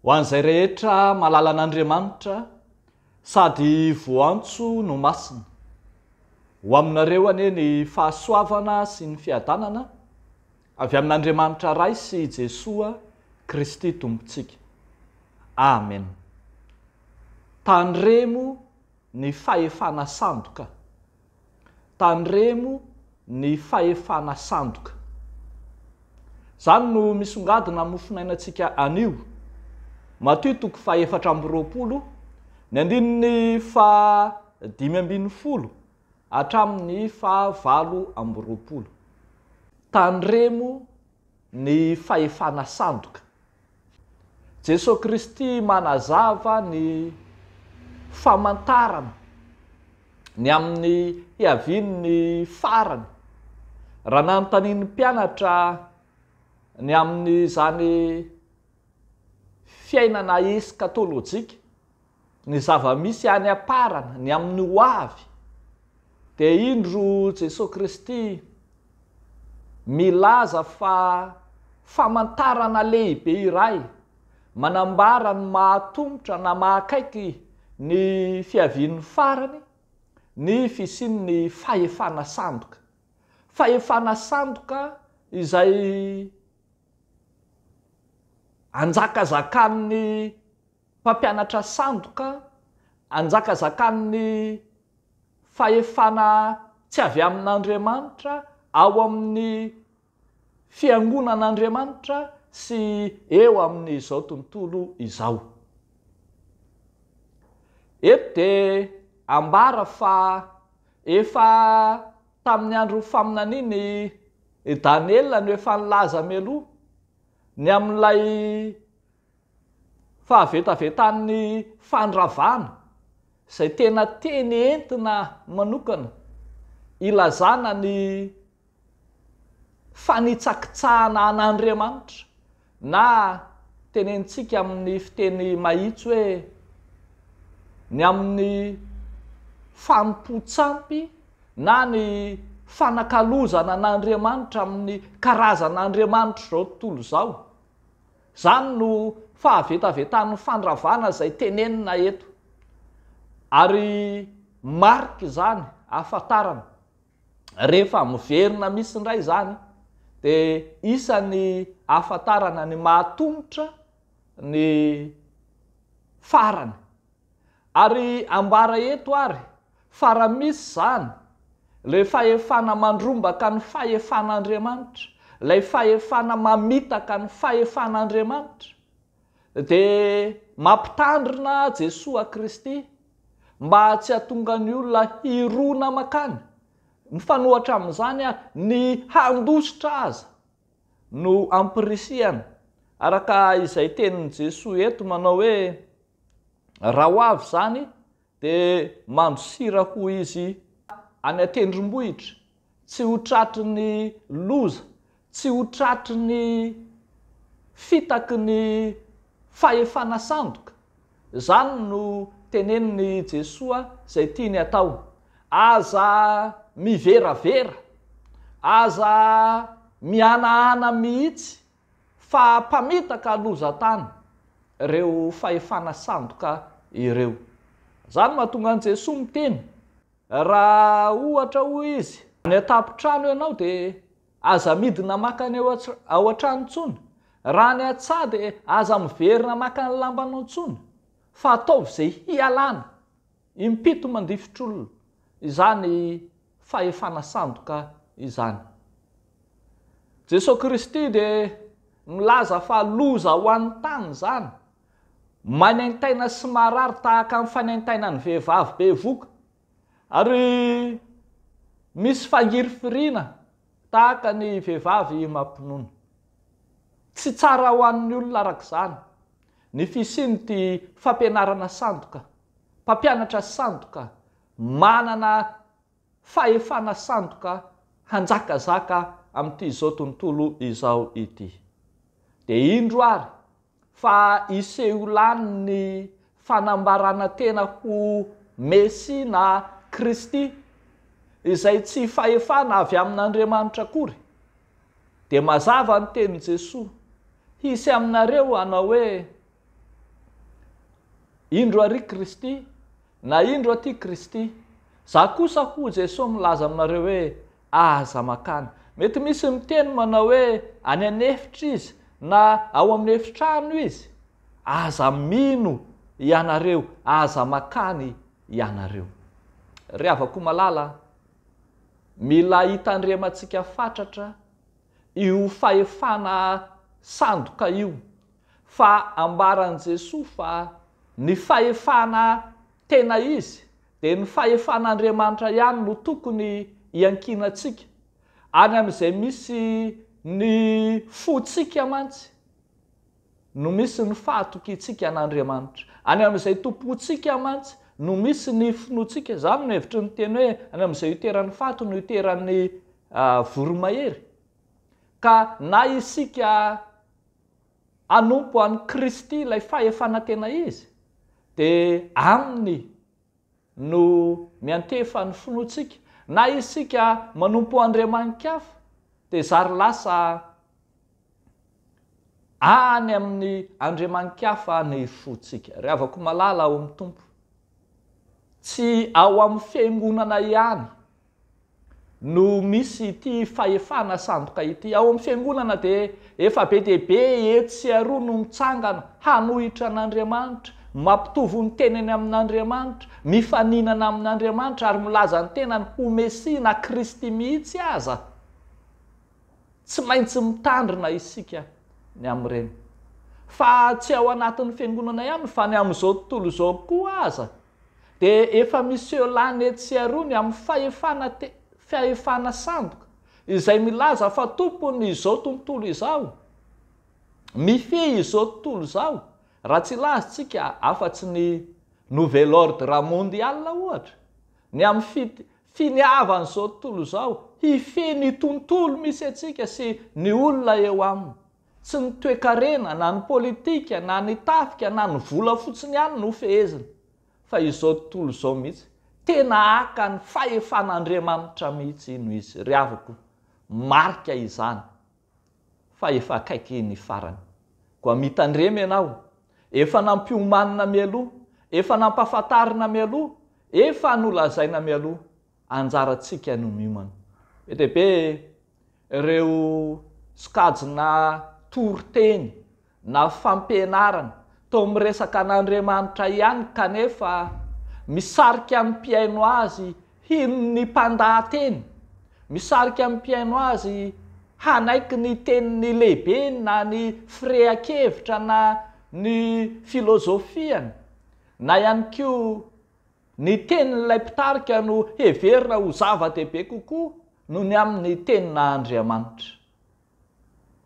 Ho an'izay rehetra malala an'Andriamanitra sady voantso no masina. Ho aminareo anie ny fahasoavana sy ny fiadanana avy amin'Andriamanitra ray sy Jesoa Kristy tompontsika. Amen. Tandremo ny fahefana sandoka. Tandremo ny fahefana sandoka. Zany no misongadina mofinainantsika anio. Matio 4:20 ny andininy 5:20 hatramin'ny 5:20. Tandremo ny fahefana sandoka. Jesosy Kristy manazava ny famantarana ny amin'ny hiavian'ny farany. Raha nanontanian'ny mpianatra ny amin'ny zany fiainana eskatolojika, ny zava-misy any aparana, ny amin'ny ho avy, dia indro Jesosy Kristy milaza fa famantarana lehibe iray manambara ny mahatombotra na mahakaiky ny fiavian'ny farany, ny fisian'ny fahefana sandoka. Fahefana sandoka izay anjakazakan'ny mpampianatra sandoka, anjakazakan'ny fahefana tsy avy amin'Andriamanitra ao amin'ny fiangonan'Andriamanitra sy eo amin'izao tontolo izao. Eto dia ambara fa efa tamin'ny andro faminaniany Daniela no efa nilaza meloha ny amin'ilay fahavetavetan'ny fandravana izay tena teny entina manokana ilazana ny fanitsakitsahana an'Andriamanitra, na tenentsika amin'ny fiteny mahitsy hoe ny amin'ny fanompo-tsampy na ny fanakalozana an'Andriamanitra amin'ny karazan'Andriamanitra izao tontolo izao. Zany no fahavetavetan'ny fandravana izay tenenina eto. Ary marika zany ahafantarana rehefa miverina misy indray zany dia isan'ny ahafantarana ny mahatombotra ny farany. Ary ambara eto ary fa raha misy zany ilay fahefana mandrombaka ny fahefan'Andriamanitra, ilay fahefana mamitaka ny fahefan'Andriamanitra, dia mampitandrina Jesoa Kristy mba tsy hahatonga ny olona hirona makany. Mifanohatra amin'izany ny handositra aza no ampirisihana, araka izay tenin'i Jesoa eto manao hoe raha ho avy zany dia mandosira ho izy any an-tendrombohitra, tsy ho tratry ny loza, tsy ho tratry ny fitaky ny fahefana sandoka. Zany no teneniny Jesoa izay tiany atao. Aza miveravera, aza mihanahana mihitsy fa mpamitaka loza-tany ireo fahefana sandoka ireo. Zany mahatonga an'i Jesoa miteny, raha ohatra hoy izy ny an-tampon-trano ianao dia aza midina makany ao an-trano intsony, raha ny an-tsaha dia aza miverina makany lambanao intsony, fa ataovy izay hialana, impito mandifotr'olona. Izany fahefana sandoka izany. Jesosy Kristy dia milaza fa loza ho an'ny tany zany, manaintaina sy marary tahaka amin'ny fanaintainan'ny vehivavy be voka, ary misy fangirifiriana tahaka ny vehivavy mampinono. Tsy tsara ho an'ny olona arak'izany ny fisian'ity fampianarana sandoka. Mpampianatra sandoka manana fahefana sandoka hanjakazaka amin'ity izao tontolo izao ity. Dia indro ary fa iseho lany ny fanambarana tena ho Mesia na Kristy, izay tsy fahefana avy amin'Andriamanitra akory. Dia mazava ny tenin' Jesoa hisy aminareo hanao hoe indro ary Kristy na indro aty Kristy. Za kosa ho Jesosy milaza aminareo hoe aza makany. Mety misy miteny manao hoe any anefitra izy na ao amin'ny efitrano izy. Aza mino ianareo, aza makany ianareo. Ry havako malala, mila hitandremantsika fatratra io fahefana sandoka io, fa ambaran Jesosy fa ny fahefana tena izy dia ny fahefan'Andriamanitra ihany no tokony iankinantsika. Any amin'izay misy ny fotsika mantsy no misy ny fahatokintsika an'Andriamanitra. Any amin'izay tompontsika mantsy no misy ny finoantsika. Za amin'ny hevitry ny teny hoe any amin'izay itoeran'ny fato no itoeran'ny voromahery. Ka na isika anompo an'i Kristy ilay fahefana tena izy, dia aminy no miantefa ny finoantsika. Na isika manompo Andriamanikafa, dia zary lasa any amin'ny Andriamanikafa ny fontsika. Ry havako malala ao amin'ny Tompo, tsy ao amin'ny fiangonana ihany no misy ity fahefana sandoka ity. Ao amin'ny fiangonana dia efa be dehibe eto sy aroa no mitsangana hanohitra an'Andriamanitra, mampitovy ny teneny amin'Andriamanitra, mifaninana amin'Andriamanitra ary milaza ny tenany ho Mesia na Kristy mihitsy aza. Tsy maintsy mitandrina isika ny amin'ireny. Fa tsy ao anatin'ny fiangonana ihany fa ny amin'izao tontolo izao koa aza. Dia efa misy eo lany eto sy arony amin'ny fahefana sandoka izay milaza fa tompony izao tontolo izao, mifehy izao tontolo izao. Raha tsy lazitsika afa-tsy ny nouvel ordre mondial ohatra, ny amin'ny finiavana izao tontolo izao, hifehy ny tontolo misy atsika sy ny olona eo aminy. Tsy ny toe-karena na ny politika na ny tafika na ny vola fotsiny ihany no fehezina, fa izao tontolo izao mihitsy tena aka ny fahefan'Andriamanitra mihitsy no izy. Ry havako, marika izany fa efa akaiky ny farany. Koa mitandremy ianao, efa nampiomanina mialoha, efa nampahafantarina mialoha, efa nolazaina mialoha, anjarantsika no miomana. Be ireo sikajy na toriteny na fampianarana toa miresaka an'Andriamanitra ihany, kanefa misarika amin'ny mpiaino azy hino ny mpandahateny, misarika amin'ny mpiaino azy hanaiky ny teniny lehibe na ny firehan-kevitra na ny filozofiany, na ihany koa ny tenin'ilay mpitarika no heverina ho zava-dehibe kokoa no ny amin'ny tenin'Andriamanitra.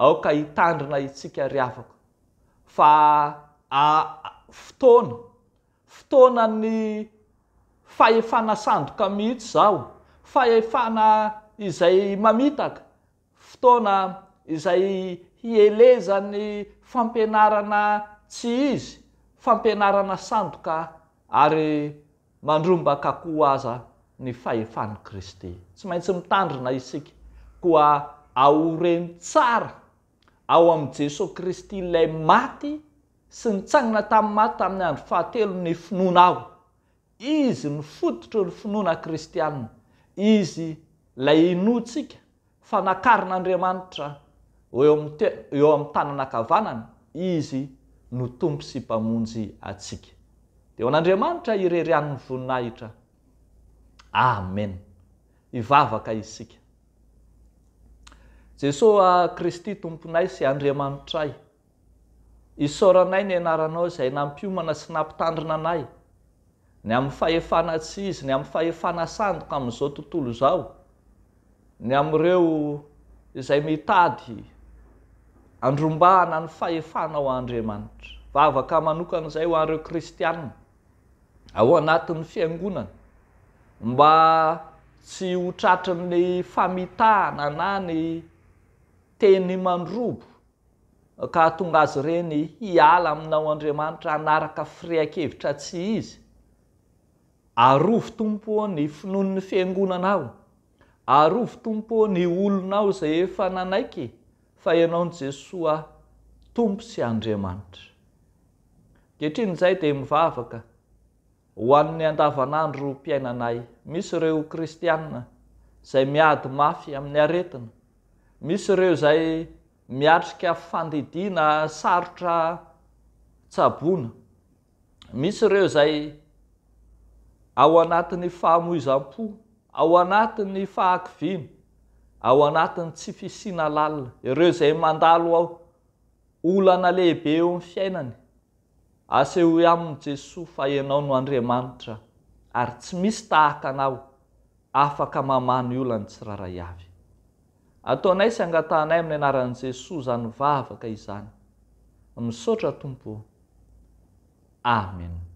Aoka hitandrina itsika ry havako fa fotoana ny fahefana sandoka mihitsy zao, fahefana izay mamitaka, fotoana izay hielezany fampianarana tsy izy, fampianarana sandoka ary mandrombaka koa aza ny fahefan'i Kristy. Tsy maintsy mitandrina isika koa aoreny tsara ao amin'ny Jesosy Kristy ilay maty sy nitsangana tamin'ny maty tamin'ny andro fahatelo ny finoana ao. Izy ny fototro ny finoana kristianina. Izy ilay inoantsika fa nakarin'Andriamanitra eo amin'ny tanana ankavanana. Izy no tompo sy mpamonjy atsika. Dia an'Andriamanitra irerian'ny voninahitra. Amen. Ivavaka isika. Jesosy Kristy tomponay sy Andriamanitray, isaoranay ny anaranao izay nampiomana sy nampitandrina anay, ny amin'ny fahefana tsy izy, ny amin'ny fahefana sandoka amin'izao tontolo izao, ny amin'ireo izay mitady andrombahana ny fahefana ao Andriamanitra. Vavaka manokana izay ho an'ireo kristianina ao anatin'ny fiangonana, mba tsy ho tratrin'ny famitahana na ny teny mandrobo, ka tonga azy ireny hiala aminao Andriamanitra hanaraka firehan-kevitra tsy izy. Arovy tompo ny finoan'ny fiangonanao, arovy tompo ny olonao izay efa nanaiky fa ianao ny Jesosy tompo sy Andriamanitra. kehitriny izay dia mivavaka ho an'ny andavanandro mpiainanay. Misy ireo kristianina izay miady mafy amin'ny aretina, misy ireo izay miatrika fandidiana sarotra tsabona, misy ireo izay ao anatin'ny fahamoizam-po, ao anatin'ny fahakiviana, ao anatin'ny tsy fisiana lalina, ireo izay mandalo ao olana lehibe eo amin'ny fiainany. Aseho aminy Jesosy fa ianao no Andriamanitra ary tsy misy tahaka anao afaka mamany olana tsiraray avy. Ataonay sy angatanay amin'ny anaran'i Jesosy izany vavaka izany. Misaotra Tompo. Amen.